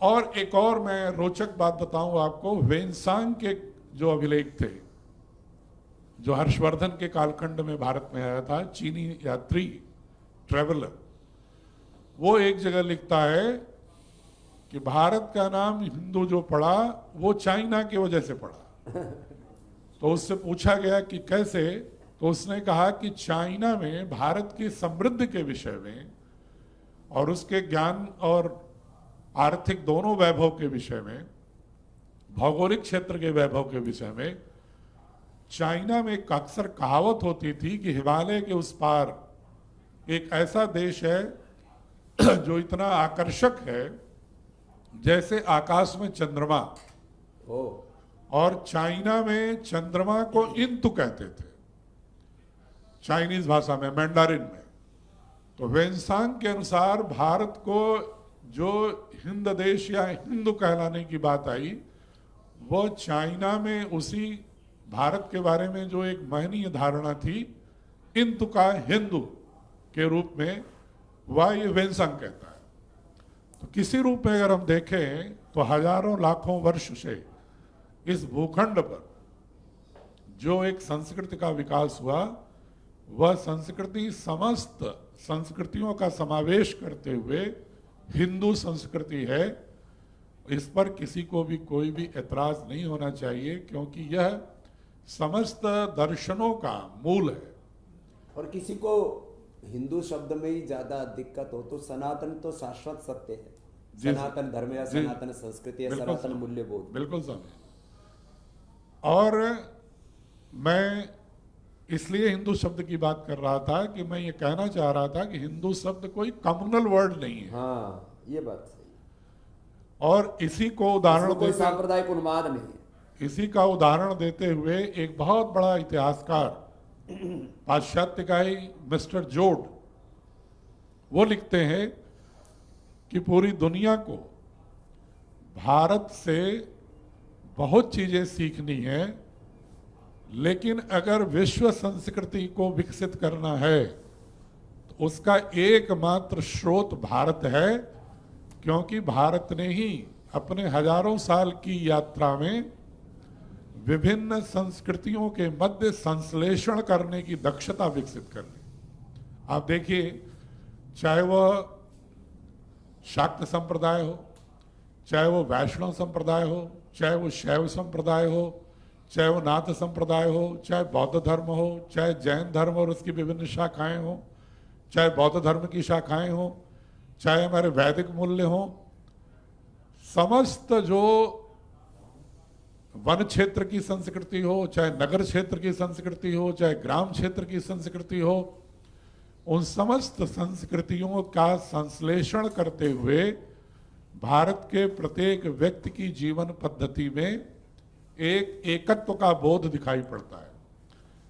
और एक और मैं रोचक बात बताऊं आपको, वेनसांग के जो अभिलेख थे, जो हर्षवर्धन के कालखंड में भारत में आया था, चीनी यात्री ट्रेवलर, वो एक जगह लिखता है कि भारत का नाम हिंदू जो पड़ा वो चाइना की वजह से पड़ा। तो उससे पूछा गया कि कैसे, तो उसने कहा कि चाइना में भारत की समृद्धि के विषय में और उसके ज्ञान और आर्थिक दोनों वैभव के विषय में, भौगोलिक क्षेत्र के वैभव के विषय में, चाइना में एक अक्सर कहावत होती थी कि हिमालय के उस पार एक ऐसा देश है जो इतना आकर्षक है जैसे आकाश में चंद्रमा। और चाइना में चंद्रमा को इंतु कहते थे, चाइनीज भाषा में, मैंडारिन में। तो वेनसांग के अनुसार भारत को जो हिंद देश या हिंदू कहलाने की बात आई, वो चाइना में उसी भारत के बारे में जो एक महनीय धारणा थी, इंतु का हिंदू के रूप में, वह ये वेनसांग कहता है। तो किसी रूप में अगर हम देखें तो हजारों लाखों वर्ष से इस भूखंड पर जो एक संस्कृति का विकास हुआ, वह संस्कृति समस्त संस्कृतियों का समावेश करते हुए हिंदू संस्कृति है। इस पर किसी को भी कोई भी एतराज नहीं होना चाहिए, क्योंकि यह समस्त दर्शनों का मूल है। और किसी को हिंदू शब्द में ही ज्यादा दिक्कत हो तो सनातन तो शाश्वत सत्य है, सनातन धर्म या सनातन संस्कृति या सनातन मूल्यबोध। बिल्कुल समझ। और मैं इसलिए हिंदू शब्द की बात कर रहा था कि मैं ये कहना चाह रहा था कि हिंदू शब्द कोई कम्युनल वर्ड नहीं है। हाँ, ये बात सही। और इसी को उदाहरण कोई सांप्रदायिक उन्माद नहीं है। इसी का उदाहरण देते हुए एक बहुत बड़ा इतिहासकार पाश्चात्य का ही मिस्टर जोड, वो लिखते हैं कि पूरी दुनिया को भारत से बहुत चीजें सीखनी है, लेकिन अगर विश्व संस्कृति को विकसित करना है तो उसका एकमात्र स्रोत भारत है, क्योंकि भारत ने ही अपने हजारों साल की यात्रा में विभिन्न संस्कृतियों के मध्य संश्लेषण करने की दक्षता विकसित कर ली। आप देखिए, चाहे वह शाक्त संप्रदाय हो, चाहे वो वैष्णव संप्रदाय हो, चाहे वो शैव संप्रदाय हो, चाहे वो नाथ संप्रदाय हो, चाहे बौद्ध धर्म हो, चाहे जैन धर्म और उसकी विभिन्न शाखाएं हो, चाहे बौद्ध धर्म की शाखाएं हो, चाहे हमारे वैदिक मूल्य हो, समस्त जो वन क्षेत्र की संस्कृति हो, चाहे नगर क्षेत्र की संस्कृति हो, चाहे ग्राम क्षेत्र की संस्कृति हो, उन समस्त संस्कृतियों का संश्लेषण करते हुए भारत के प्रत्येक व्यक्ति की जीवन पद्धति में एक एकत्व का बोध दिखाई पड़ता है।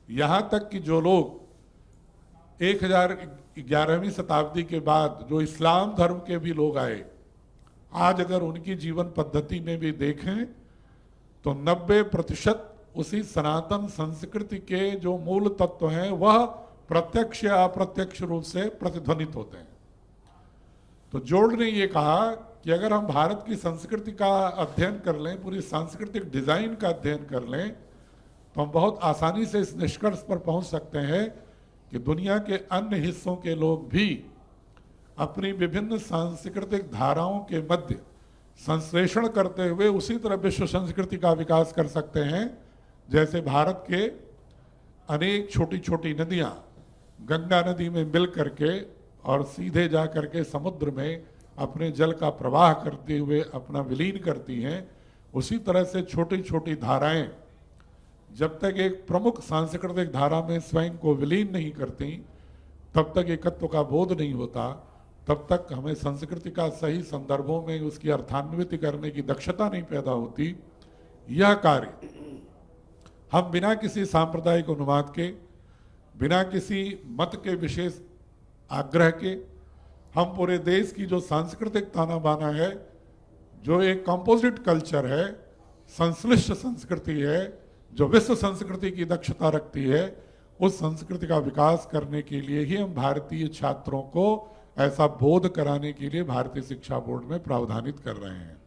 यहां तक कि जो लोग 1011वीं शताब्दी के बाद जो इस्लाम धर्म के भी लोग आए, आज अगर उनकी जीवन पद्धति में भी देखें तो 90% उसी सनातन संस्कृति के जो मूल तत्व हैं वह प्रत्यक्ष या अप्रत्यक्ष रूप से प्रतिध्वनित होते हैं। तो जोड ने ये कहा कि अगर हम भारत की संस्कृति का अध्ययन कर लें, पूरी सांस्कृतिक डिजाइन का अध्ययन कर लें, तो हम बहुत आसानी से इस निष्कर्ष पर पहुंच सकते हैं कि दुनिया के अन्य हिस्सों के लोग भी अपनी विभिन्न सांस्कृतिक धाराओं के मध्य संश्लेषण करते हुए उसी तरह विश्व संस्कृति का विकास कर सकते हैं, जैसे भारत के अनेक छोटी छोटी नदियां गंगा नदी में मिल करके और सीधे जा करके समुद्र में अपने जल का प्रवाह करते हुए अपना विलीन करती हैं। उसी तरह से छोटी छोटी धाराएं जब तक एक प्रमुख सांस्कृतिक धारा में स्वयं को विलीन नहीं करती, तब तक एकत्व का बोध नहीं होता, तब तक हमें संस्कृति का सही संदर्भों में उसकी अर्थान्विति करने की दक्षता नहीं पैदा होती। यह कार्य हम बिना किसी सांप्रदायिक अनुवाद के, बिना किसी मत के विशेष आग्रह के, हम पूरे देश की जो सांस्कृतिक ताना बाना है, जो एक कंपोजिट कल्चर है, संश्लिष्ट संस्कृति है, जो विश्व संस्कृति की दक्षता रखती है, उस संस्कृति का विकास करने के लिए ही हम भारतीय छात्रों को ऐसा बोध कराने के लिए भारतीय शिक्षा बोर्ड में प्रावधानित कर रहे हैं।